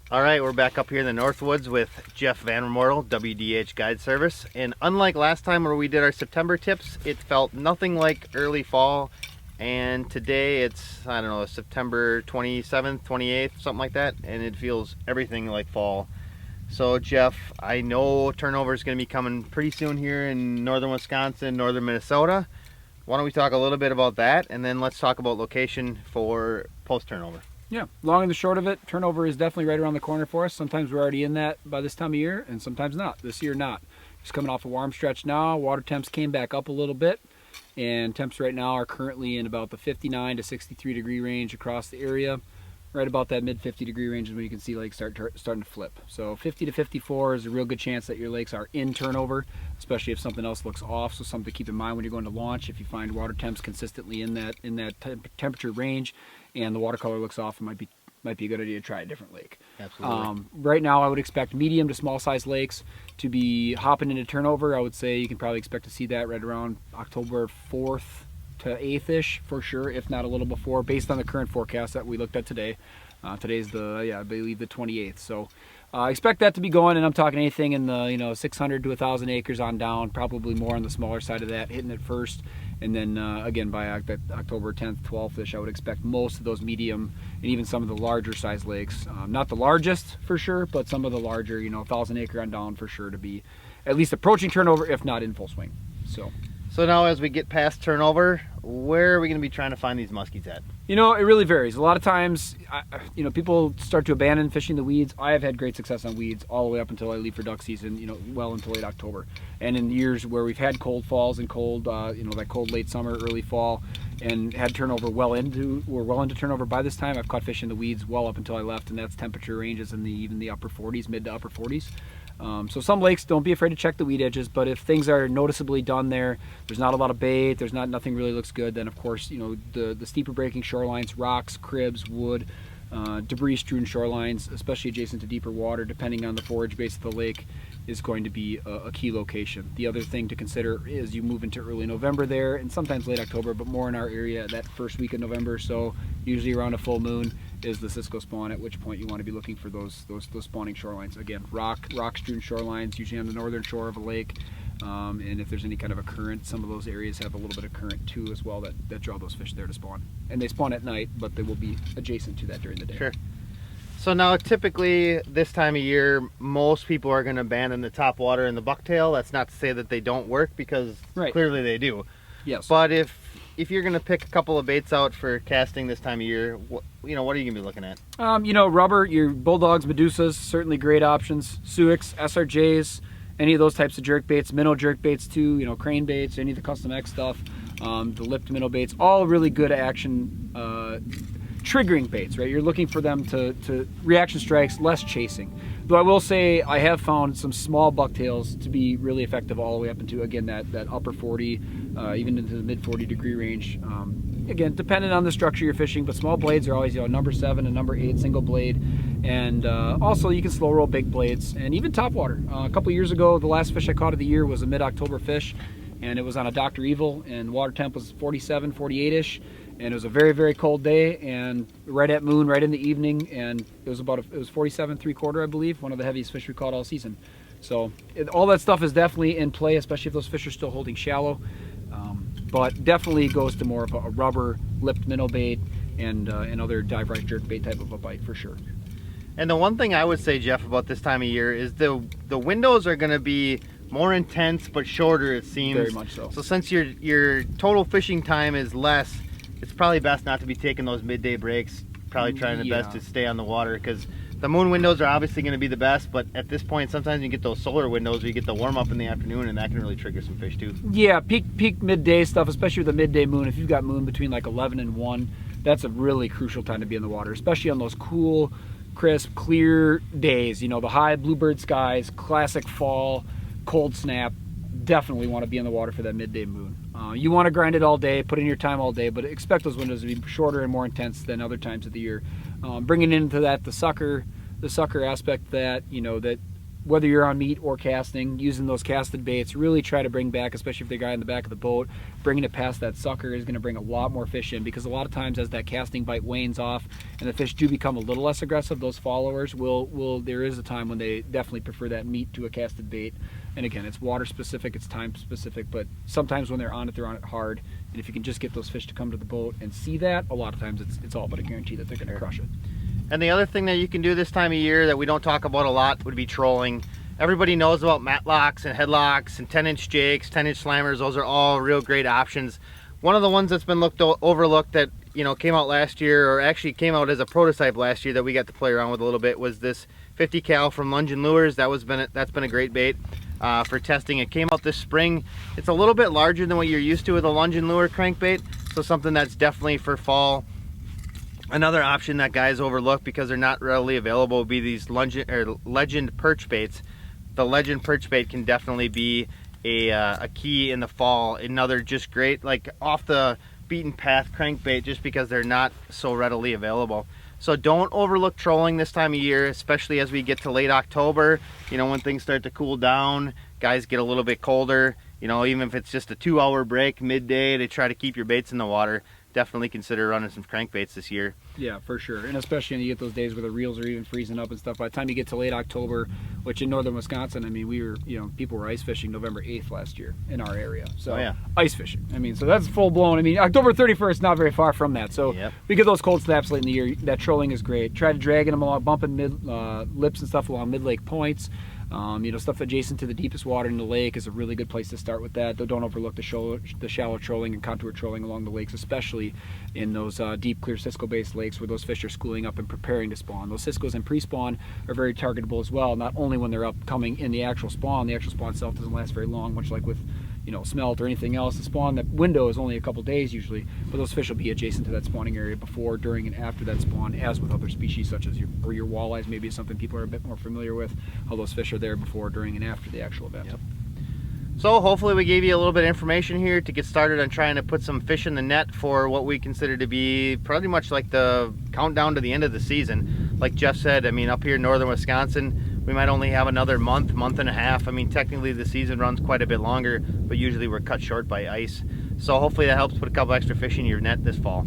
All right, we're back up here in the Northwoods with Jeff Van Remortel, WDH Guide Service. And unlike last time where we did our September tips, it felt nothing like early fall. And today it's, I don't know, September 27th, 28th, something like that. And it feels everything like fall. So Jeff, I know turnover is going to be coming pretty soon here in northern Wisconsin, northern Minnesota. Why don't we talk a little bit about that, and then let's talk about location for post-turnover. Yeah, long and the short of it, turnover is definitely right around the corner for us. Sometimes we're already in that by this time of year, and sometimes not. This year, not. Just coming off a warm stretch now. Water temps came back up a little bit, and temps right now are currently in about the 59 to 63 degree range across the area. Right about that mid 50 degree range is when you can see lakes starting to flip. So 50 to 54 is a real good chance that your lakes are in turnover, especially if something else looks off. So something to keep in mind when you're going to launch. If you find water temps consistently in that temperature range, and the watercolor looks off, it might be a good idea to try a different lake. Absolutely. Right now, I would expect medium to small size lakes to be hopping into turnover. I would say you can probably expect to see that right around October 4th to 8th-ish for sure, if not a little before, based on the current forecast that we looked at today. Today's I believe the 28th. So I expect that to be going, and I'm talking anything in the 600 to 1,000 acres on down, probably more on the smaller side of that, hitting it first. And then again, by October 10th, 12th-ish, I would expect most of those medium and even some of the larger size lakes, not the largest for sure, but some of the larger, 1,000 acre on down for sure, to be at least approaching turnover, if not in full swing. So now as we get past turnover, where are we going to be trying to find these muskies at? It really varies. A lot of times, people start to abandon fishing the weeds. I have had great success on weeds all the way up until I leave for duck season, well into late October. And in years where we've had cold falls and cold, that cold late summer, early fall, and had turnover well into turnover by this time, I've caught fish in the weeds well up until I left, and that's temperature ranges in even the upper 40s, mid to upper 40s. So some lakes, don't be afraid to check the weed edges, but if things are noticeably done there's not a lot of bait, nothing really looks good, then of course, the steeper breaking shorelines, rocks, cribs, wood, debris strewn shorelines, especially adjacent to deeper water, depending on the forage base of the lake, is going to be a key location. The other thing to consider is you move into early November there, and sometimes late October, but more in our area that first week of November, so usually around a full moon is the Cisco spawn, at which point you want to be looking for those spawning shorelines. Again, rock strewn shorelines, usually on the northern shore of a lake, and if there's any kind of a current, some of those areas have a little bit of current too as well that draw those fish there to spawn. And they spawn at night, but they will be adjacent to that during the day. Sure. So now typically this time of year, most people are going to abandon the top water and the bucktail. That's not to say that they don't work, because clearly they do. Yes. But if you're going to pick a couple of baits out for casting this time of year, what are you going to be looking at? Rubber, your bulldogs, medusas, certainly great options. Suics, SRJs, any of those types of jerk baits, minnow jerk baits too, crane baits, any of the custom X stuff, the lipped minnow baits, all really good action triggering baits, right? You're looking for them to reaction strikes, less chasing. Though I will say I have found some small bucktails to be really effective all the way up into, again, that upper 40, even into the mid 40 degree range. Again, depending on the structure you're fishing, but small blades are always, number 7 and number 8 single blade. And also you can slow roll big blades, and even topwater. A couple years ago, the last fish I caught of the year was a mid-October fish, and it was on a Dr. Evil, and water temp was 47, 48-ish. And it was a very, very cold day, and right at moon, right in the evening, and it was 47 3/4, I believe, one of the heaviest fish we caught all season. So all that stuff is definitely in play, especially if those fish are still holding shallow. But definitely goes to more of a rubber lipped minnow bait and other dive right jerk bait type of a bite for sure. And the one thing I would say, Jeff, about this time of year is the windows are going to be more intense but shorter, it seems. Very much so. So since your total fishing time is less, it's probably best not to be taking those midday breaks, probably trying the best to stay on the water, because the moon windows are obviously going to be the best, but at this point sometimes you get those solar windows where you get the warm up in the afternoon, and that can really trigger some fish too. Yeah, peak midday stuff, especially with the midday moon. If you've got moon between like 11 and 1, that's a really crucial time to be in the water, especially on those cool, crisp, clear days. The high bluebird skies, classic fall, cold snap. Definitely want to be in the water for that midday moon. You want to grind it all day, put in your time all day, but expect those windows to be shorter and more intense than other times of the year. Bringing into that the sucker aspect that whether you're on meat or casting, using those casted baits, really try to bring back, especially if they're guy in the back of the boat, bringing it past that sucker is going to bring a lot more fish in, because a lot of times as that casting bite wanes off and the fish do become a little less aggressive, those followers there is a time when they definitely prefer that meat to a casted bait. And again, it's water specific, it's time specific, but sometimes when they're on it hard. And if you can just get those fish to come to the boat and see that, a lot of times it's all but a guarantee that they're going to crush it. And the other thing that you can do this time of year that we don't talk about a lot would be trolling. Everybody knows about matlocks and headlocks and 10-inch jakes, 10-inch slammers. Those are all real great options. One of the ones that's been overlooked that, you know, came out last year, or actually came out as a prototype last year that we got to play around with a little bit, was this 50 cal from Lungin Lures. That's been a great bait for testing. It came out this spring. It's a little bit larger than what you're used to with a Lungin Lure crankbait, so something that's definitely for fall. Another option that guys overlook because they're not readily available would be these Legend perch baits. The Legend perch bait can definitely be a key in the fall. Another just great, like, off the beaten path crankbait, just because they're not so readily available. So don't overlook trolling this time of year, especially as we get to late October. You know, when things start to cool down, guys get a little bit colder. You know, even if it's just a 2-hour break midday to try to keep your baits in the water, definitely consider running some crankbaits this year. Yeah, for sure. And especially when you get those days where the reels are even freezing up and stuff. By the time you get to late October, which in northern Wisconsin, I mean, people were ice fishing November 8th last year in our area. So oh, yeah. Ice fishing. I mean, so that's full blown. I mean, October 31st, not very far from that. So yep. We get those cold snaps late in the year. That trolling is great. Try to dragging them along, bumping lips and stuff along mid-lake points. You know, stuff adjacent to the deepest water in the lake is a really good place to start with that. Though don't overlook the shallow trolling and contour trolling along the lakes, especially in those deep, clear Cisco-based lakes where those fish are schooling up and preparing to spawn. Those Ciscos and pre-spawn are very targetable as well, not only when they're upcoming in the actual spawn. The actual spawn itself doesn't last very long, much like with, you know, smelt or anything else. The spawn, that window is only a couple days usually, but those fish will be adjacent to that spawning area before, during, and after that spawn, as with other species such as your walleyes. Maybe something people are a bit more familiar with, how those fish are there before, during, and after the actual event. Yep. So hopefully we gave you a little bit of information here to get started on trying to put some fish in the net for what we consider to be pretty much like the countdown to the end of the season. Like Jeff said, I mean, up here in northern Wisconsin, we might only have another month and a half. I mean, technically the season runs quite a bit longer, but usually we're cut short by ice. So hopefully that helps put a couple extra fish in your net this fall.